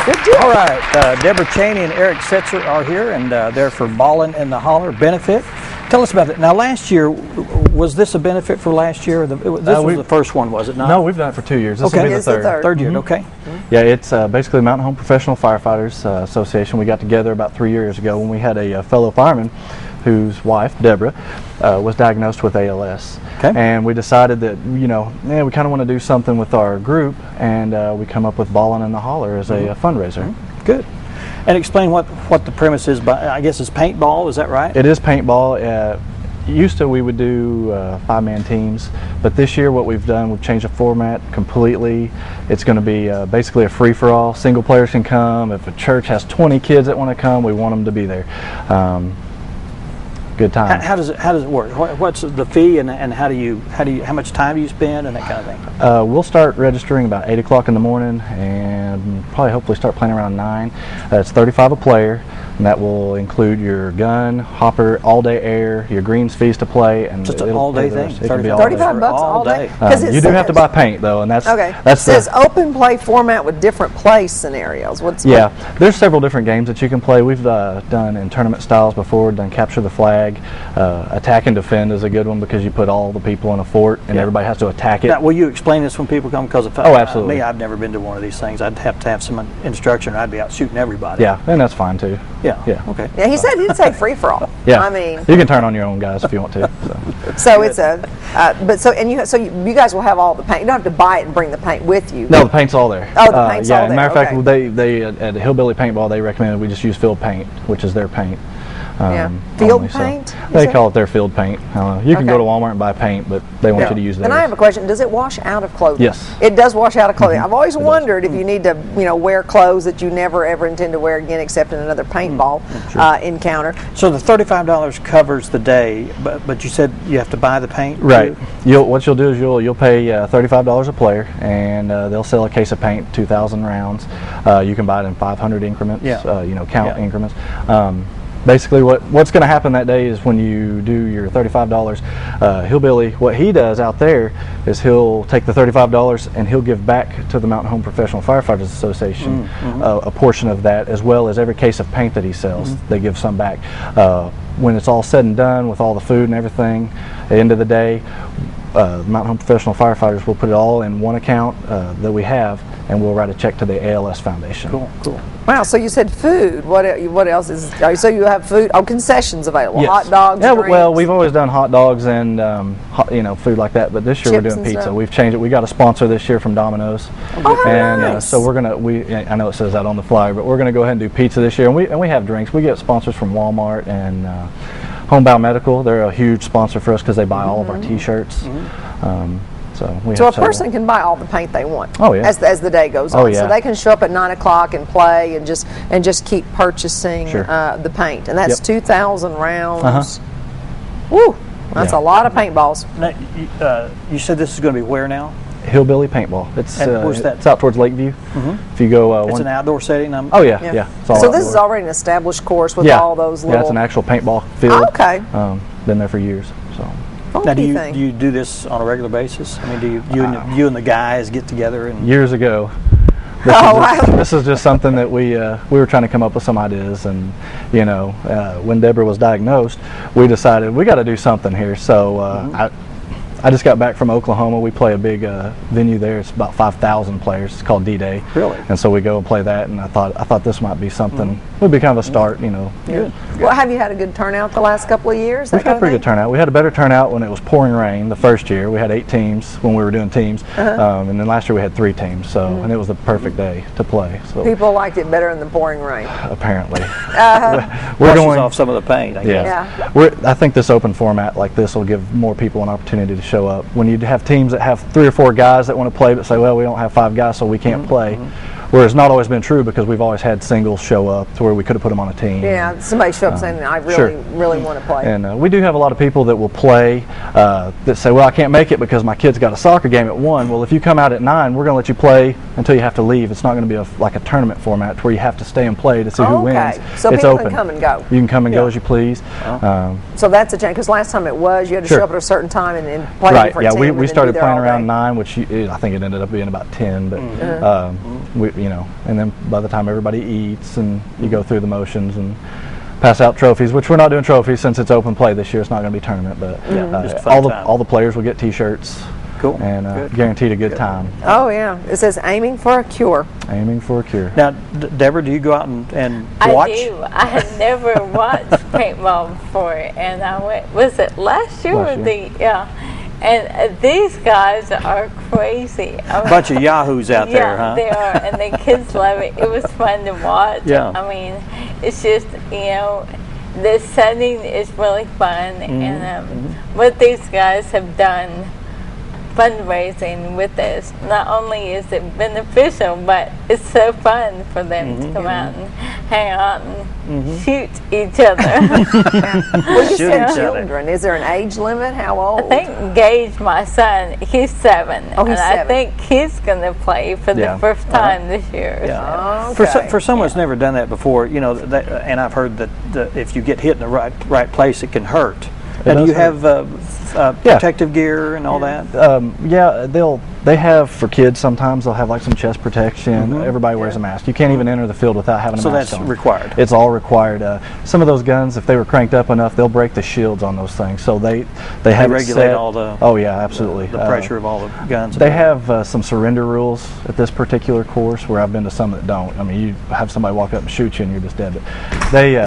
Good deal. All right, Debra, Chaney, and Eric Setzer are here, and they're for Ballin in the Hollar benefit. Tell us about it. Now, last year, was this a benefit for last year? This was the first one, was it not? No, we've done it for 2 years. This will be the third. Third year, okay. Yeah, it's basically Mountain Home Professional Firefighters Association. We got together about 3 years ago when we had a fellow fireman whose wife, Debra, was diagnosed with ALS. Okay. And we decided that, we kind of want to do something with our group, and we come up with Ballin in the Hollar as a fundraiser. Good. And explain what the premise is. I guess it's paintball, is that right? It is paintball. Used to we would do 5-man teams, but this year what we've done, we've changed the format completely. It's going to be basically a free-for-all. Single players can come. If a church has 20 kids that want to come, we want them to be there. Good time. How does it work? What's the fee, and how much time do you spend, and that kind of thing? We'll start registering about 8 o'clock in the morning, and probably hopefully start playing around 9. It's $35 a player, and that will include your gun, hopper, all-day air, your greens fees to play, and just an all-day thing. $35 all day. You do have to buy paint though, and that's okay. That's it says open play format with different play scenarios. There's several different games that you can play. We've done in tournament styles before. Done capture the flag. Attack and defend is a good one because you put all the people in a fort and everybody has to attack it. Now, will you explain this when people come? Because absolutely. Me, I've never been to one of these things. I'd have to have some instruction, or I'd be out shooting everybody. Yeah, and that's fine too. Yeah. Okay. Yeah, he didn't say free for all. Yeah. I mean, you can turn on your own guys if you want to. So it's you guys will have all the paint. You don't have to buy it and bring the paint with you. No, the paint's all there. Oh, the paint's all there. As a matter of fact, they at Hillbilly Paintball they recommended we just use field paint, which is their paint. Field paint? They call it their field paint. You can go to Walmart and buy paint, but they want you to use theirs. And I have a question. Does it wash out of clothing? Yes. It does wash out of clothing. I've always wondered if you need to, wear clothes that you never ever intend to wear again except in another paintball encounter. So the $35 covers the day, but you said you have to buy the paint? Right. What you'll do is you'll pay $35 a player, and they'll sell a case of paint, 2,000 rounds. You can buy it in 500 increments, count increments. Basically, what's going to happen that day is when you do your $35, Hillbilly, what he does out there is he'll take the $35 and he'll give back to the Mountain Home Professional Firefighters Association a portion of that, as well as every case of paint that he sells. They give some back. When it's all said and done with all the food and everything, at the end of the day, Mountain Home Professional Firefighters will put it all in one account that we have, and we'll write a check to the ALS Foundation. Cool. Wow, so you said food. What else is? So you have food? Oh, concessions available. Yes. Hot dogs. Yeah, drinks. well, we've always done hot dogs and food like that, but this year we're doing pizza. Stuff. We've changed it. We got a sponsor this year from Domino's, nice. So we're gonna. I know it says that on the flyer, but we're gonna go ahead and do pizza this year, and we have drinks. We get sponsors from Walmart and Homebound Medical. They're a huge sponsor for us because they buy all of our T-shirts. So a person can buy all the paint they want. Oh, yeah. As the day goes on. Yeah. So they can show up at 9 o'clock and play and just keep purchasing the paint. And that's 2,000 rounds. Woo! That's a lot of paintballs. Now, you said this is going to be where now? Hillbilly Paintball. It's where's that? It's out towards Lakeview. If you go, it's an outdoor setting. It's all so this is already an established course with all those little. Yeah, it's an actual paintball field. Oh, okay. Been there for years. So. Now, do you do this on a regular basis? I mean, do you and the guys get together and years ago? This is just something that we were trying to come up with some ideas, and when Debra was diagnosed, we decided we got to do something here. So I just got back from Oklahoma. We play a big venue there. It's about 5,000 players. It's called D-Day. Really? And so we go and play that. And I thought this might be something. Would be kind of a start, Good. Well, have you had a good turnout the last couple of years? We've had pretty good turnout. We had a better turnout when it was pouring rain the first year. We had 8 teams when we were doing teams, and then last year we had 3 teams. So and it was the perfect day to play. So people liked it better in the pouring rain. Apparently. We're going off some of the paint. I guess. I think this open format like this will give more people an opportunity to show up. When you have teams that have 3 or 4 guys that want to play but say, well, we don't have 5 guys, so we can't play. Whereas not always been true because we've always had singles show up to where we could have put them on a team. Yeah, somebody show up saying, I really want to play. And we do have a lot of people that will play that say, well, I can't make it because my kid's got a soccer game at 1. Well, if you come out at 9, we're going to let you play until you have to leave. It's not going to be like a tournament format where you have to stay and play to see who wins. So it's people open. can come and go. You can come and go as you please. So that's a change, because last time it was, you had to show up at a certain time and play for a team. We started playing around 9, which I think it ended up being about 10, but you know, and then by the time everybody eats and you go through the motions and pass out trophies, which we're not doing trophies since it's open play this year. It's not going to be tournament, but all the players will get T-shirts. Cool. And guaranteed a good time. Oh yeah, it says aiming for a cure. Aiming for a cure. Now, Debra, do you go out and watch? I do. I had never watched paintball before, and I went. Was it last year or And these guys are crazy. A bunch of yahoos out there, huh? They are, and the kids love it. It was fun to watch. Yeah. I mean, it's just, you know, the setting is really fun, and what these guys have done fundraising with this, not only is it beneficial, but it's so fun for them to come out and hang out and shoot each other. Well, you said children. Is there an age limit? How old? I think Gage, my son, he's 7. Oh, he's 7. I think he's going to play for the first time this year. Yeah. So. Okay. For someone who's never done that before, you know, and I've heard that if you get hit in the right place, it can hurt. Now, do you have protective gear and all that? They have for kids sometimes they'll have like some chest protection. Everybody wears a mask. You can't even enter the field without having a mask on. So that's required. It's all required. Some of those guns, if they were cranked up enough, they'll break the shields on those things. So they have regulate all the. Oh yeah, absolutely. The pressure of all the guns. They have some surrender rules at this particular course where I've been to some that don't. I mean, you have somebody walk up and shoot you and you're just dead. But they,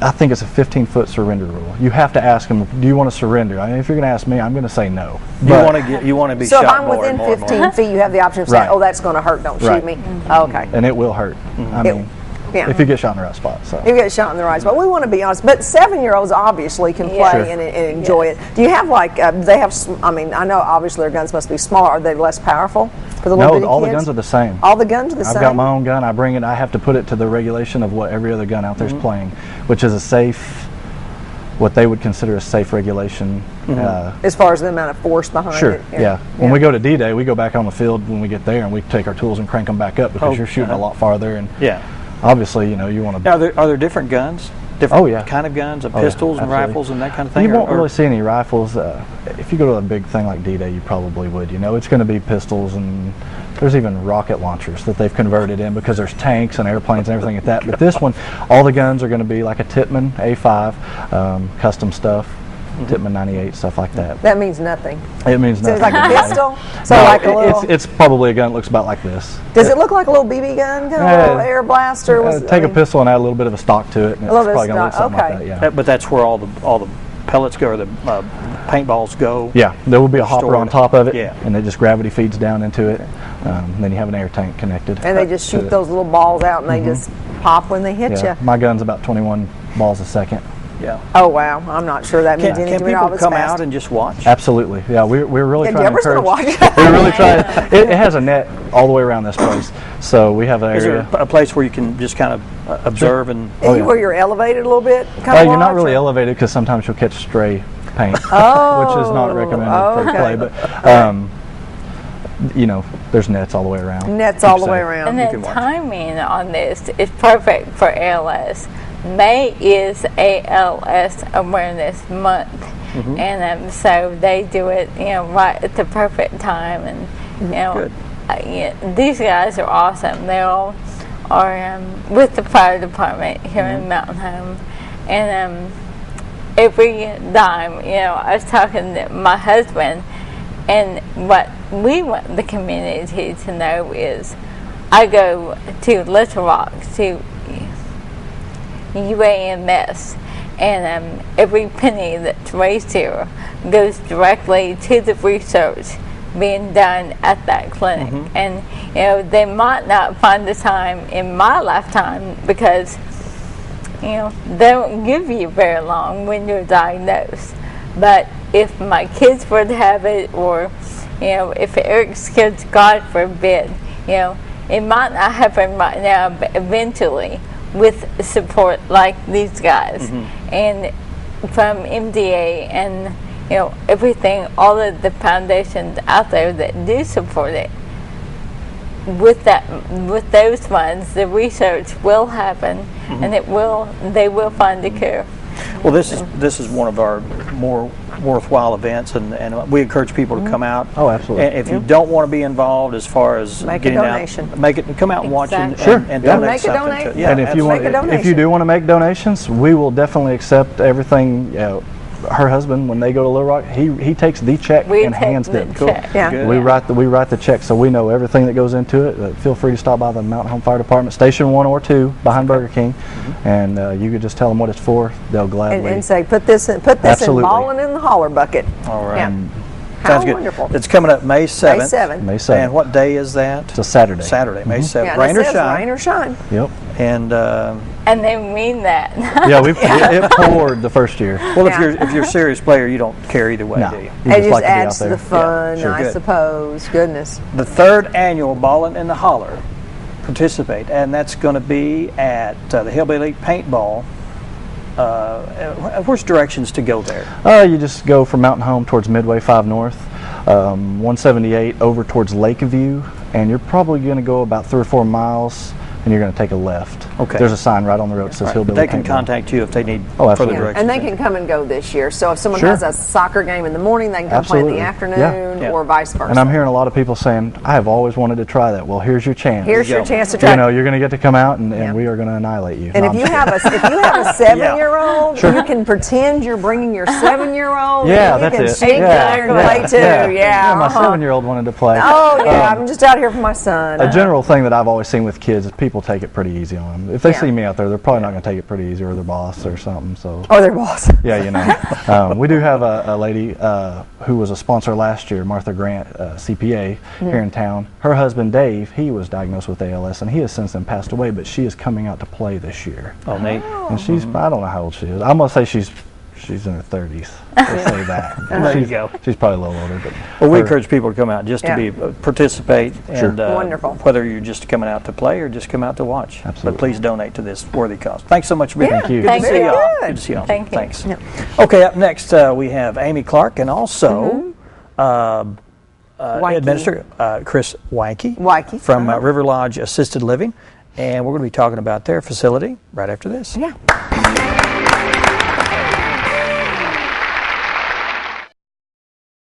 I think it's a 15-foot surrender rule. You have to ask them, do you want to surrender? I mean, if you're going to ask me, I'm going to say no. You want to be so shot if I'm more within and more 15 feet, you have the option of saying, "Oh, that's going to hurt. Don't shoot me." Okay. And it will hurt. I mean, if you get shot in the right spot. So. You get shot in the right spot. We want to be honest, but 7-year-olds obviously can play and enjoy it. Do you have like they have? I mean, I know obviously their guns must be smaller. Are they less powerful for the little bitty all kids? the guns are the same. All the guns are the same. I've got my own gun. I bring it. I have to put it to the regulation of what every other gun out there is playing, which is a safe. What they would consider a safe regulation. As far as the amount of force behind it. Yeah. When we go to D-Day, we go back on the field when we get there, and we take our tools and crank them back up because you're shooting a lot farther. And obviously, you know, you want to. Are there different guns? Different kind of guns, pistols and rifles and that kind of thing? You won't really see any rifles. If you go to a big thing like D-Day, you probably would. You know, it's going to be pistols, and there's even rocket launchers that they've converted in because there's tanks and airplanes and everything like that. But this one, all the guns are going to be like a Tippmann A5, custom stuff. Tippmann 98, stuff like that. That means nothing. It means nothing. So it's like a pistol? So no, like a little... It's probably a gun that looks about like this. Does it look like a little BB gun? Kind of a little air blaster? Take a pistol and add a little bit of a stock to it, and it's probably going to look something like that, yeah. But that's where all the pellets go, or the paintballs go? Yeah, there will be a hopper on top of it, yeah. And it just gravity feeds down into it. Then you have an air tank connected. And they just shoot those little balls out, and they just pop when they hit you. My gun's about 21 balls a second. Yeah. Oh wow! I'm not sure that means anything. Can people come out and just watch? Absolutely. Yeah, we're really trying to encourage. Debra's going to watch. We're really trying. It has a net all the way around this place, so we have an area. Is there a place where you can just kind of observe and? Where you're elevated a little bit? You're not really elevated because sometimes you'll catch stray paint, which is not recommended for play. But you know, there's nets all the way around. Nets all the way around. And the timing on this is perfect for ALS. May is ALS Awareness Month, and so they do it, you know, right at the perfect time. And you know, these guys are awesome. They all are with the fire department here in Mountain Home, and every dime, you know, I was talking to my husband, and what we want the community to know is, I go to Little Rock to UAMS, and every penny that's raised here goes directly to the research being done at that clinic. And you know, they might not find the time in my lifetime because you know they don't give you very long when you're diagnosed. But if my kids were to have it, or you know, if Eric's kids, God forbid, you know, it might not happen right now, but eventually, with support like these guys and from MDA and you know everything, all of the foundations out there that do support it, with those funds, the research will happen and they will find a cure. Well, this is one of our more worthwhile events, and we encourage people to come out. Oh, absolutely. And if you don't want to be involved as far as make getting a donation. out, come out and watch and Sure. donate Make a something. donation. Yeah, and if you do want to make donations, we will definitely accept everything. You know, her husband, when they go to Little Rock, he takes the check and hands them. Cool. Yeah. We write the check, so we know everything that goes into it. Feel free to stop by the Mountain Home Fire Department, Station 1 or 2 behind Burger King, and you could just tell them what it's for. They'll gladly and say put this in Ballin in the Hollar bucket. All right. Yeah. Sounds good. Wonderful. It's coming up May 7th. May 7th. And what day is that? It's a Saturday. Saturday, May 7th. Yeah, rain or shine. Rain or shine. Yep. And they mean that. Yeah, it poured the first year. Well, if you're a serious player, you don't care either way, No. do you? It just like to be adds out to the there. fun, Yeah, sure, I good. suppose. Goodness. The 3rd annual Ballin in the Hollar. Participate, and that's going to be at the Hillbilly Paintball. Where's directions to go there? You just go from Mountain Home towards Midway 5 North, 178 over towards Lakeview, and you're probably going to go about 3 or 4 miles, and you're going to take a left. Okay. There's a sign right on the road that says Hillbilly They can Paintball. contact you if they need Oh, further absolutely. directions. And they can come and go this year. So if someone Sure. has a soccer game in the morning, they can come play in the Absolutely. afternoon Yeah. or vice versa. And I'm hearing a lot of people saying, I have always wanted to try that. Well, here's your chance. Here's your go. chance to try. You know, you're going to get to come out, and Yeah. we are going to annihilate you. And No, if I'm you just have a 7-year-old, you can pretend you're bringing your 7-year-old. Yeah, and you that's can it. Shake Yeah. there and play too. Yeah. my 7-year-old wanted to play. Oh yeah, I'm just out here for my son. A general thing that I've always seen with kids is people take it pretty easy on them. If they Yeah. see me out there, they're probably not going to take it pretty easy, or their boss or something. So Or their boss. yeah, you know. We do have a lady who was a sponsor last year, Martha Grant, CPA, here in town. Her husband, Dave, he was diagnosed with ALS, and he has since then passed away, but she is coming out to play this year. Oh, neat. And she's, I don't know how old she is. I'm going to say she's in her 30s. We'll say that. There you go. She's probably a little older. But Well, we encourage people to come out just to be participate, Sure. and Wonderful. whether you're just coming out to play or just come out to watch. Absolutely. But please donate to this worthy cause. Thanks so much for being Yeah. here. Thank you. Good to see Very y'all. good. Good to see y'all. Thank you. Thanks. Yeah. Okay, up next we have Amy Clark and also Wykey. Administrator Chris Wykey. from River Lodge Assisted Living, and we're going to be talking about their facility right after this. Yeah.